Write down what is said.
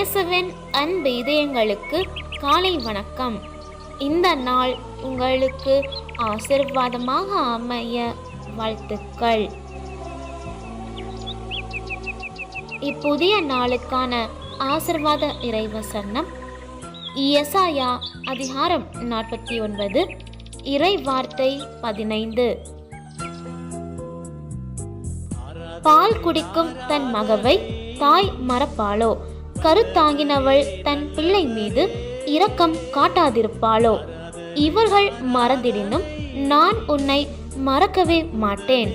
இயேசுவின் அன்பு இதயங்களுக்கு காலை வணக்கம். இந்த நாள் உங்களுக்கு ஆசீர்வாதமாக அமைய வாழ்த்துக்கள். இப்புதிய நாளுக்கான ஆசீர்வாத இறைவசனம் எசாயா அதிகாரம் 49 இறை வார்த்தை 15. பால் குடிக்கும் தன் மகவை தாய் மறப்பாளோ? கருத்தாங்கினவள் தன் பிள்ளை மீது இரக்கம் காட்டாதிருப்பாளோ? இவர்கள் மறந்திடினும் நான் உன்னை மறக்கவே மாட்டேன்.